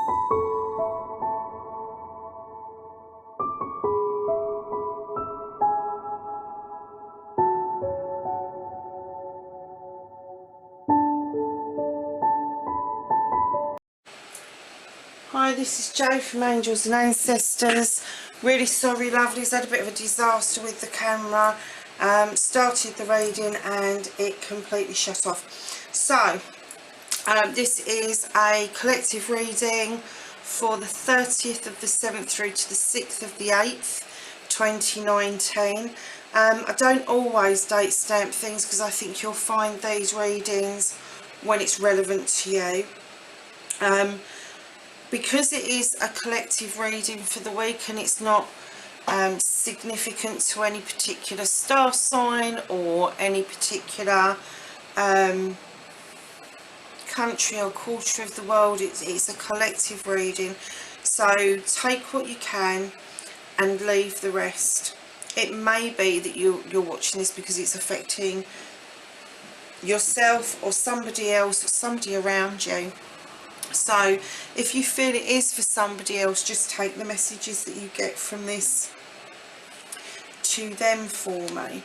Hi, this is Jo from Angels and Ancestors. Really sorry, lovelies, had a bit of a disaster with the camera. Started the reading and it completely shut off. So, this is a collective reading for the 30th of the 7th through to the 6th of the 8th, 2019. I don't always date stamp things because I think you'll find these readings when it's relevant to you. Because it is a collective reading for the week and it's not significant to any particular star sign or any particular country or quarter of the world, it's a collective reading. So take what you can and leave the rest. It may be that you're watching this because it's affecting yourself or somebody else or somebody around you. So if you feel it is for somebody else, just take the messages that you get from this to them for me.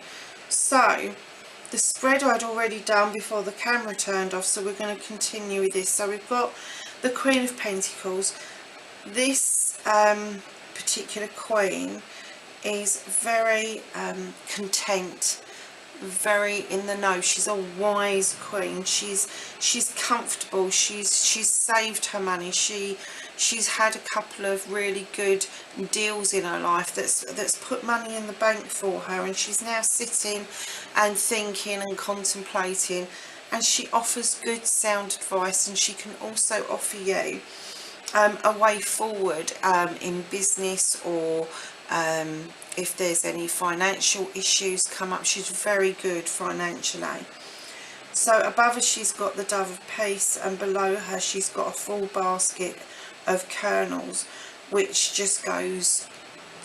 So the spread I'd already done before the camera turned off, so we're going to continue with this. So we've got the Queen of Pentacles. This particular queen is very content, very in the know. She's a wise queen. She's comfortable. She's saved her money. She's had a couple of really good deals in her life that's put money in the bank for her, and she's now sitting and thinking and contemplating, and she offers good sound advice, and she can also offer you a way forward in business, or if there's any financial issues come up. She's very good financially. So above her she's got the Dove of Peace, and below her she's got a full basket of kernels, which just goes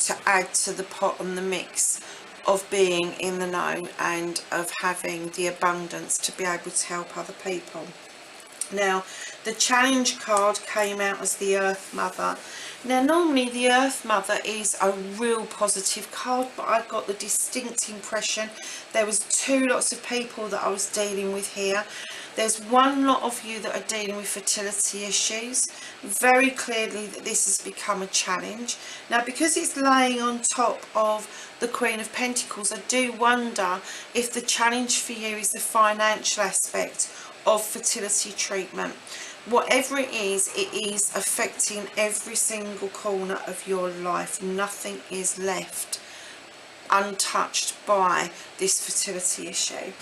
to add to the pot and the mix of being in the know and of having the abundance to be able to help other people. Now, the challenge card came out as the Earth Mother. Now, normally the Earth Mother is a real positive card, but I got the distinct impression there was two lots of people that I was dealing with here. There's one lot of you that are dealing with fertility issues. Very clearly that this has become a challenge. Now, because it's laying on top of the Queen of Pentacles, I do wonder if the challenge for you is the financial aspect of fertility treatment. Whatever it is affecting every single corner of your life. Nothing is left untouched by this fertility issue.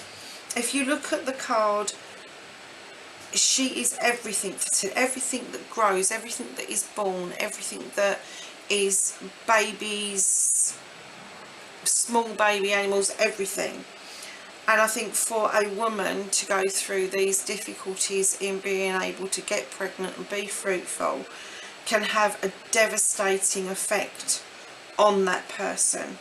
If you look at the card, she is everything, everything that grows, everything that is born, everything that is babies, small baby animals, everything. And I think for a woman to go through these difficulties in being able to get pregnant and be fruitful can have a devastating effect on that person.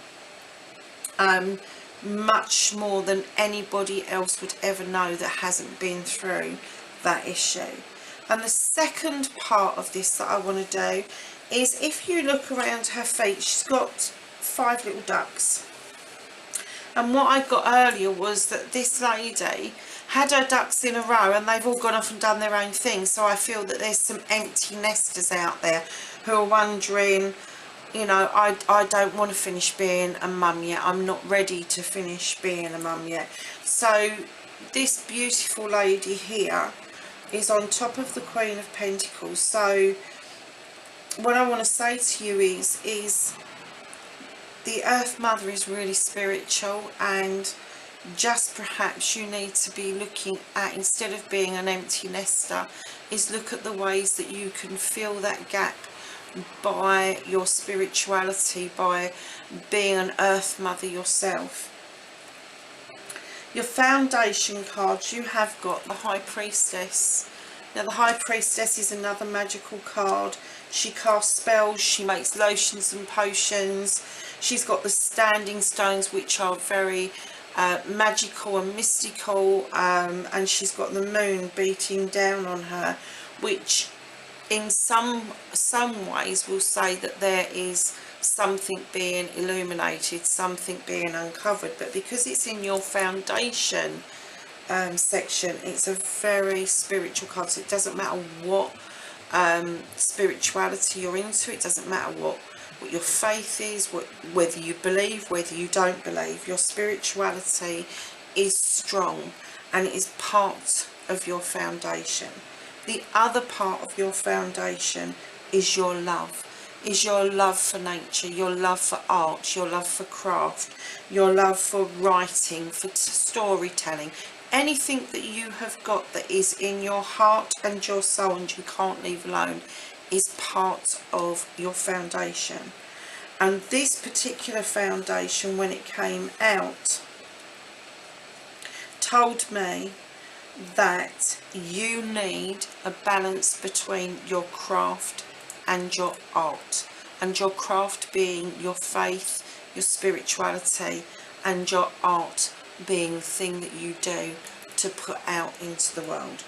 Much more than anybody else would ever know that hasn't been through that issue. And the second part of this that I want to do is, if you look around her feet, she's got 5 little ducks. And what I got earlier was that this lady had her ducks in a row and they've all gone off and done their own thing. So I feel that there's some empty nesters out there who are wondering, you know, I don't want to finish being a mum yet. I'm not ready to finish being a mum yet. So this beautiful lady here is on top of the Queen of Pentacles. So what I want to say to you is the Earth Mother is really spiritual, and just perhaps you need to be looking at, instead of being an empty nester, is look at the ways that you can fill that gap by your spirituality, by being an Earth Mother yourself. Your foundation cards, you have got the High Priestess. Now the High Priestess is another magical card. She casts spells, she makes lotions and potions. She's got the Standing Stones, which are very magical and mystical, and she's got the moon beating down on her, which in some ways will say that there is something being illuminated, something being uncovered, but because it's in your foundation section, it's a very spiritual card. So it doesn't matter what spirituality you're into, it doesn't matter what your faith is, whether you believe, whether you don't believe, your spirituality is strong and it is part of your foundation. The other part of your foundation is your love for nature, your love for art, your love for craft, your love for writing, for storytelling. Anything that you have got that is in your heart and your soul and you can't leave alone is part of your foundation. And this particular foundation, when it came out, told me that you need a balance between your craft and your art, and your craft being your faith, your spirituality, and your art being the thing that you do to put out into the world.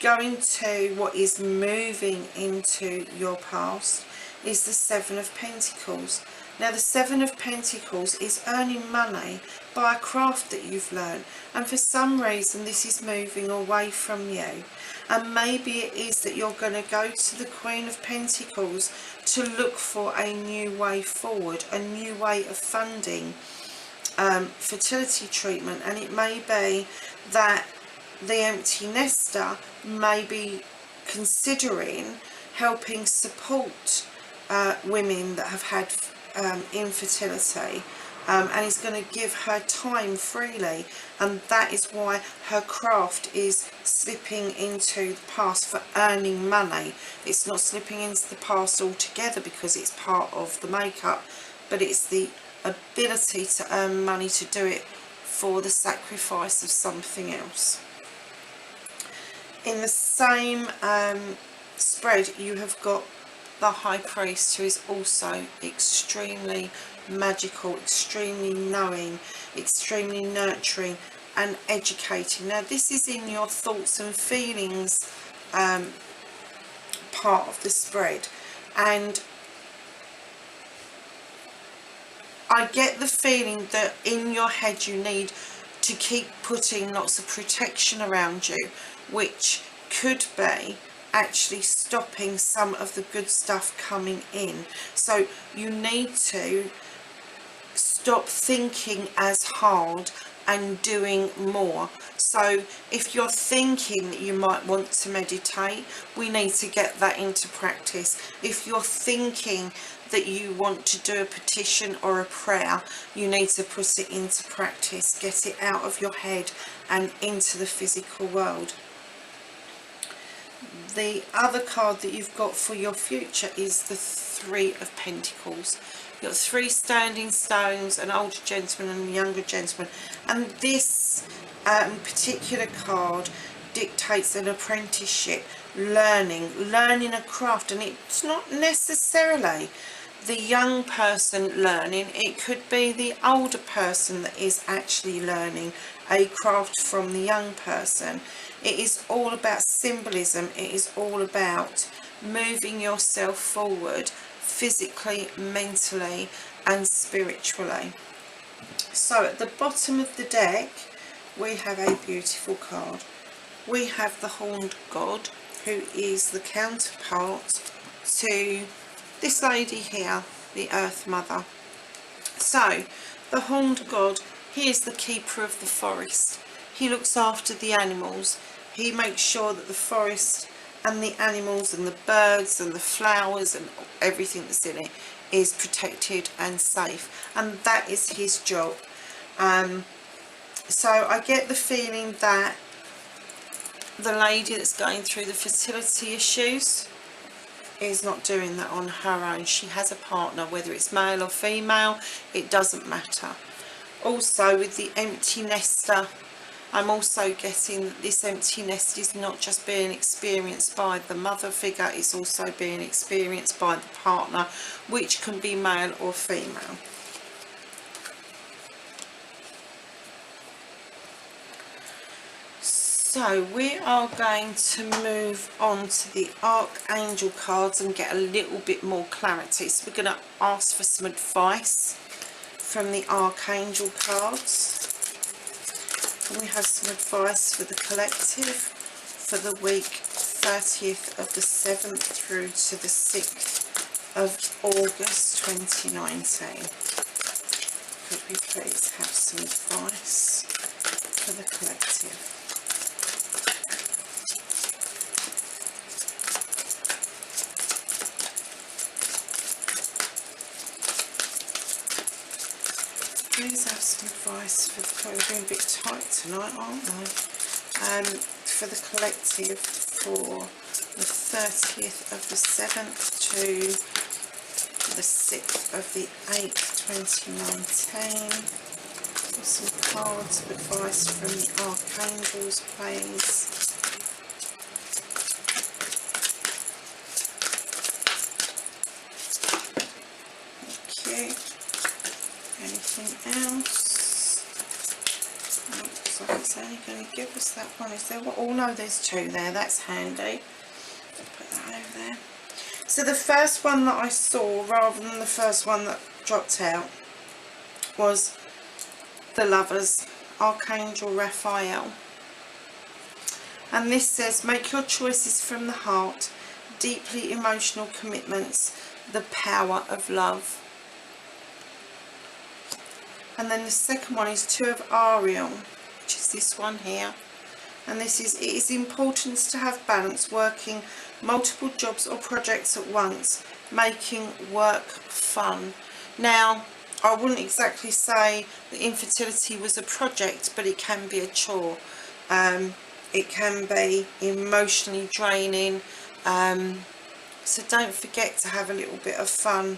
Going to what is moving into your past is the Seven of Pentacles. Now the Seven of Pentacles is earning money by a craft that you've learned, and for some reason this is moving away from you, and maybe it is that you're going to go to the Queen of Pentacles to look for a new way forward, a new way of funding fertility treatment. And it may be that the empty nester may be considering helping support women that have had infertility, and is going to give her time freely, and that is why her craft is slipping into the past for earning money. It's not slipping into the past altogether because it's part of the makeup, but it's the ability to earn money to do it for the sacrifice of something else. In the same spread, you have got the High Priest, who is also extremely magical, extremely knowing, extremely nurturing and educating. Now this is in your thoughts and feelings part of the spread, and I get the feeling that in your head you need to keep putting lots of protection around you, which could be actually stopping some of the good stuff coming in. So you need to stop thinking as hard and doing more. So if you're thinking that you might want to meditate, we need to get that into practice. If you're thinking that you want to do a petition or a prayer, you need to put it into practice, get it out of your head and into the physical world. The other card that you've got for your future is the Three of Pentacles. You've got three standing stones, an older gentleman and a younger gentleman, and this particular card dictates an apprenticeship, learning a craft. And it's not necessarily the young person learning, it could be the older person that is actually learning a craft from the young person. It is all about symbolism. It is all about moving yourself forward physically, mentally and spiritually. So at the bottom of the deck we have a beautiful card. We have the Horned God, who is the counterpart to this lady here, the Earth Mother. So the Horned God, he is the keeper of the forest. He looks after the animals. He makes sure that the forest and the animals and the birds and the flowers and everything that's in it is protected and safe, and that is his job. So I get the feeling that the lady that's going through the fertility issues is not doing that on her own. She has a partner, whether it's male or female, it doesn't matter. Also with the empty nester, I'm also getting that this empty nest is not just being experienced by the mother figure, it's also being experienced by the partner, which can be male or female. So we are going to move on to the Archangel cards and get a little bit more clarity. So we're going to ask for some advice from the Archangel cards. And we have some advice for the collective for the week 30th of the 7th through to the 6th of August 2019. Could we please have some advice for the collective? Please have some advice for the collective. We're being a bit tight tonight, aren't we? For the collective for the 30th of the 7th to the 6th of the 8th 2019. Some cards of advice from the Archangels, please. Thank you. Anything else? Looks like it's only going to give us that one. Is there what? Oh no, there's two there. That's handy. Put that over there. So the first one that I saw, rather than the first one that dropped out, was the Lovers, Archangel Raphael. And this says, make your choices from the heart, deeply emotional commitments, the power of love. And then the second one is Two of Ariel, which is this one here. And this is, it is important to have balance, working multiple jobs or projects at once, making work fun. Now, I wouldn't exactly say that infertility was a project, but it can be a chore. It can be emotionally draining. So don't forget to have a little bit of fun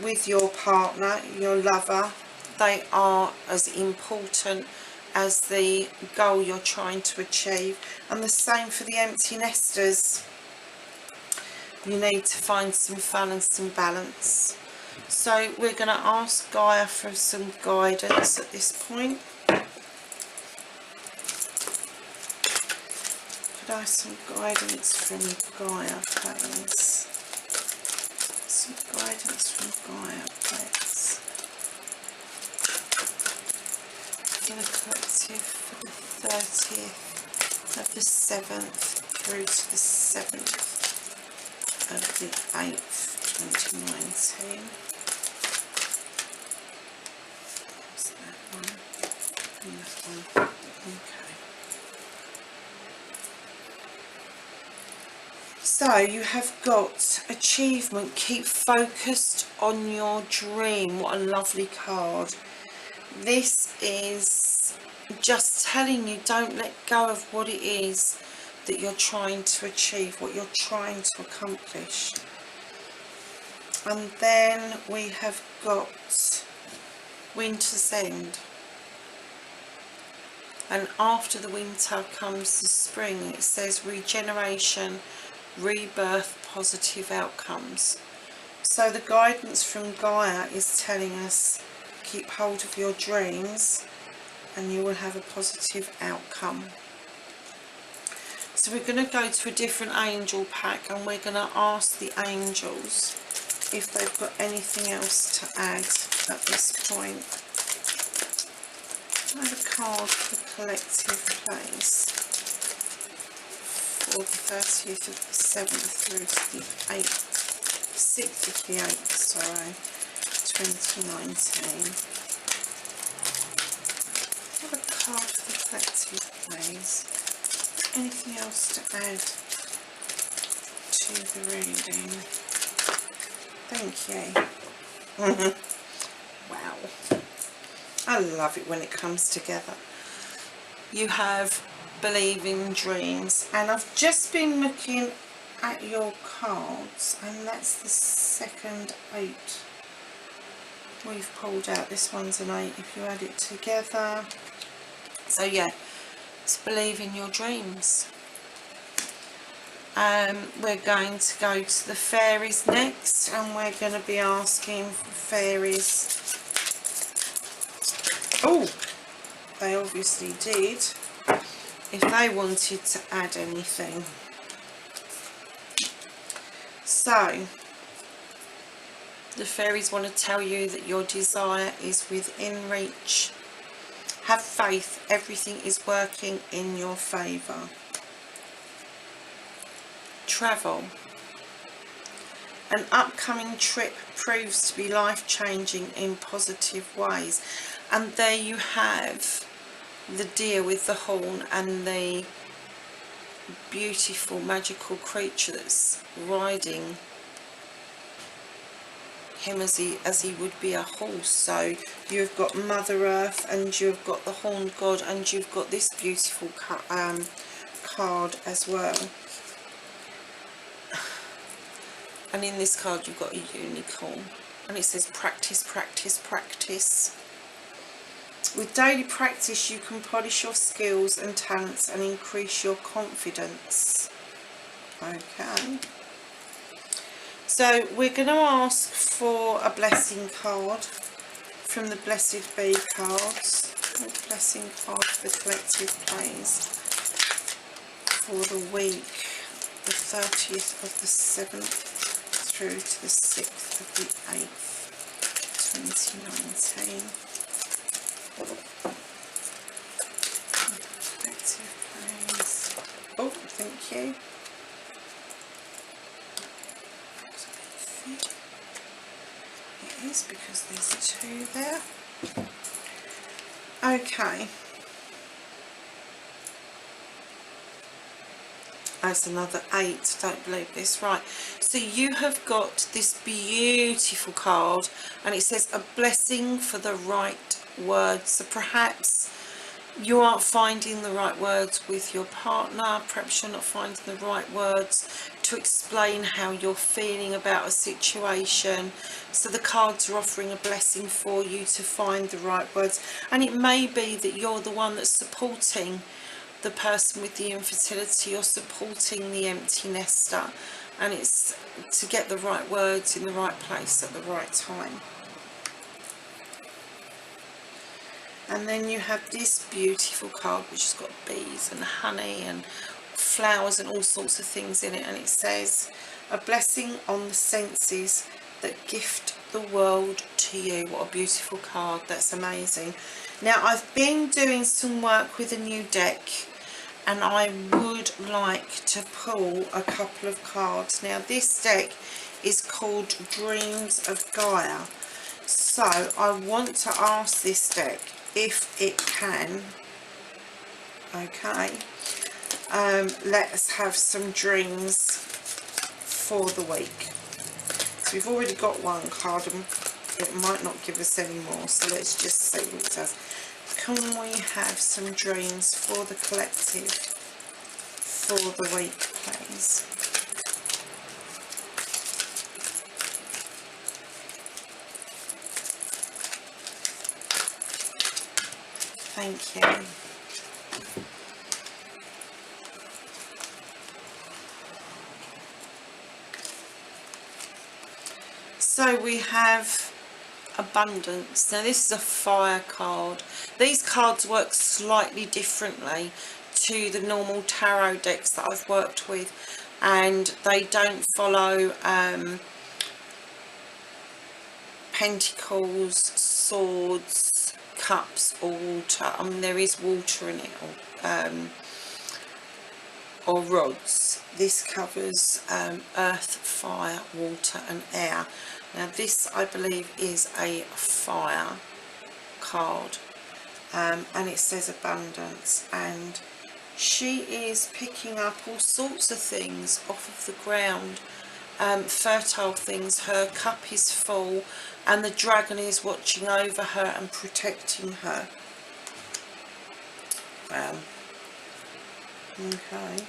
with your partner, your lover. They are as important as the goal you're trying to achieve. And the same for the empty nesters. You need to find some fun and some balance. So we're going to ask Gaia for some guidance at this point. Could I have some guidance from Gaia, please? Some guidance from Gaia, please. For the collective for the 30th of the 7th through to the 7th of the 8th, 2019. What's that one? And that one. Okay. So you have got achievement. Keep focused on your dream. What a lovely card. This is just telling you, don't let go of what it is that you're trying to achieve, what you're trying to accomplish. And then we have got Winter's End. And after the winter comes the spring. It says regeneration, rebirth, positive outcomes. So the guidance from Gaia is telling us, keep hold of your dreams and you will have a positive outcome. So we're going to go to a different angel pack and we're going to ask the angels if they've got anything else to add at this point. I have a card for the collective, please, for the 30th of the 7th through to the 8th, 6th of the 8th, sorry, 2019. Have a card for the collective, please. Anything else to add to the reading? Thank you. Wow. I love it when it comes together. You have believing dreams. And I've just been looking at your cards. And that's the second 8 we've pulled out. This one's an 8 if you add it together. So yeah. To believe in your dreams. We're going to go to the fairies next, and we're going to be asking fairies. Oh, they obviously did. if they wanted to add anything. So the fairies want to tell you that your desire is within reach. Have faith, everything is working in your favour. Travel. An upcoming trip proves to be life-changing in positive ways. And there you have the deer with the horn and the beautiful magical creature that's riding him as he would be a horse. So you've got Mother Earth, and you've got the horned god, and you've got this beautiful card as well. And in this card you've got a unicorn, and it says practice, practice, practice. With daily practice you can polish your skills and talents and increase your confidence. Okay. So we're going to ask for a blessing card from the Blessed Bee cards. A blessing card for the collective, please, for the week, the 30th of the 7th through to the 6th of the 8th, 2019. Collective, please. Oh, thank you. It is, because there's 2 there. Okay. That's another 8. Don't believe this. Right. So you have got this beautiful card, and it says a blessing for the right words. So perhaps you aren't finding the right words with your partner. Perhaps you're not finding the right words to explain how you're feeling about a situation. So the cards are offering a blessing for you to find the right words. And it may be that you're the one that's supporting the person with the infertility, or supporting the empty nester. And it's to get the right words in the right place at the right time. And then you have this beautiful card which has got bees and honey and flowers and all sorts of things in it, and it says a blessing on the senses that gift the world to you. What a beautiful card. That's amazing. Now I've been doing some work with a new deck, and I would like to pull a couple of cards. Now this deck is called Dreams of Gaia, so I want to ask this deck if it can, okay, let us have some dreams for the week. So we've already got one card, and it might not give us any more, so let's just see what it does. Can we have some dreams for the collective for the week, please? Thank you. So we have abundance. Now this is a fire card. These cards work slightly differently to the normal tarot decks that I've worked with, and they don't follow pentacles, swords, cups or water. I mean, there is water in it, or rods. This covers earth, fire, water and air. Now this, I believe, is a fire card, and it says abundance, and she is picking up all sorts of things off of the ground, fertile things. Her cup is full, and the dragon is watching over her and protecting her. Okay.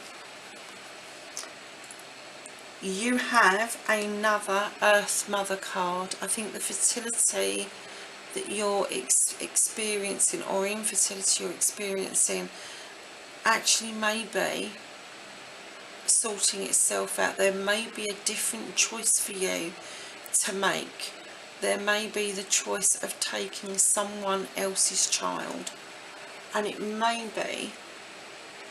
You have another Earth Mother card. I think the fertility that you're experiencing, or infertility you're experiencing, actually may be sorting itself out. There may be a different choice for you to make. There may be the choice of taking someone else's child, and it may be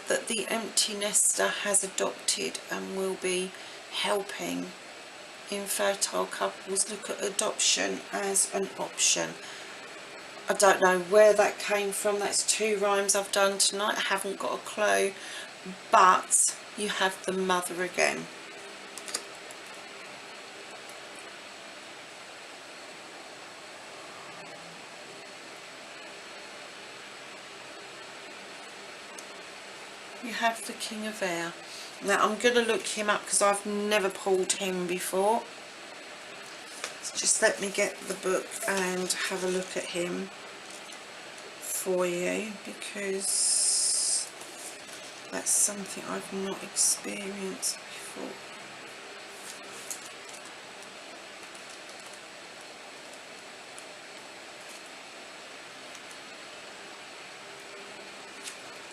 that the empty nester has adopted and will be helping infertile couples look at adoption as an option. I don't know where that came from. That's 2 rhymes I've done tonight. I haven't got a clue. But you have the mother again. You have the King of Air. Now I'm going to look him up because I've never pulled him before. So just let me get the book and have a look at him for you, because that's something I've not experienced before.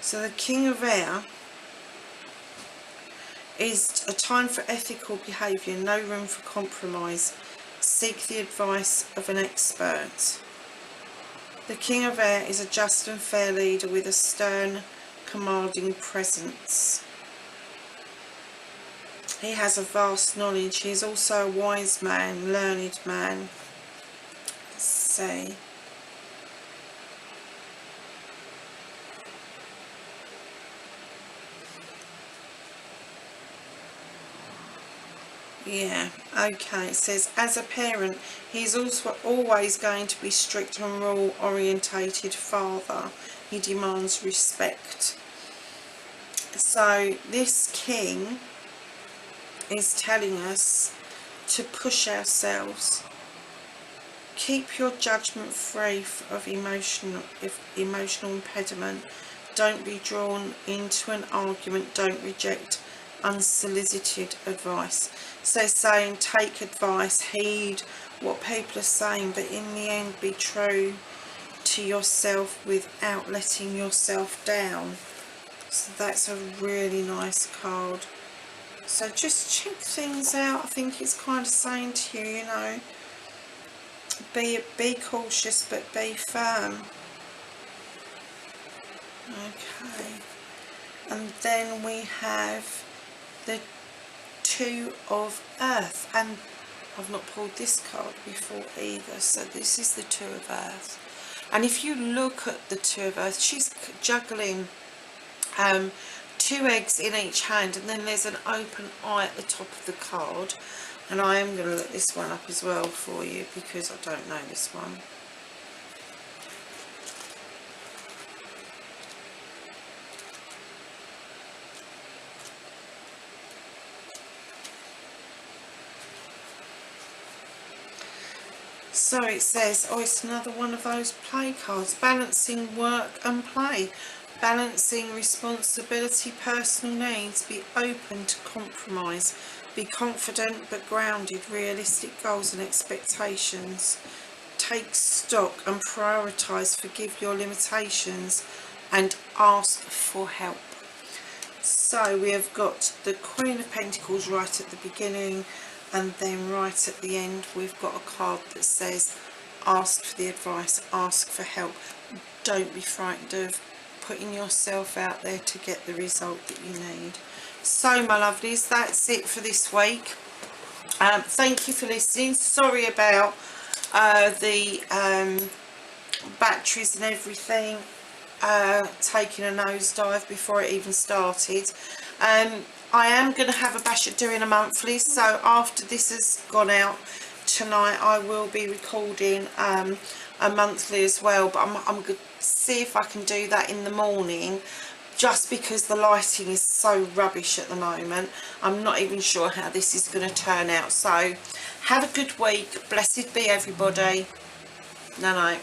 So the King of Air is a time for ethical behaviour, no room for compromise. Seek the advice of an expert. The King of Air is a just and fair leader with a stern, commanding presence. He has a vast knowledge. He is also a wise man, learned man. Let's see. Yeah, okay, it says, as a parent, he's also always going to be strict and rule-orientated father. He demands respect. So this king is telling us to push ourselves. Keep your judgment free of emotional impediment. Don't be drawn into an argument. Don't reject unsolicited advice. So saying, take advice, heed what people are saying, but in the end be true to yourself without letting yourself down. So that's a really nice card. So just check things out. I think it's kind of saying to you, you know, be cautious but be firm. Okay, and then we have the 2 of Earth, and I've not pulled this card before either. So this is the 2 of Earth, and if you look at the 2 of Earth, she's juggling 2 eggs in each hand, and then there's an open eye at the top of the card. And I am going to look this one up as well for you because I don't know this one. So it says, oh, it's another one of those play cards. Balancing work and play. Balancing responsibility, personal needs. Be open to compromise. Be confident but grounded. Realistic goals and expectations. Take stock and prioritise. Forgive your limitations and ask for help. So we have got the Queen of Pentacles right at the beginning, and then right at the end we've got a card that says ask for the advice, ask for help. Don't be frightened of putting yourself out there to get the result that you need. So my lovelies, that's it for this week. Thank you for listening. Sorry about the batteries and everything taking a nosedive before it even started. I am going to have a bash at doing a monthly, so after this has gone out tonight I will be recording a monthly as well, but I'm going to see if I can do that in the morning, just because the lighting is so rubbish at the moment. I'm not even sure how this is going to turn out. So have a good week. Blessed be everybody. Night night.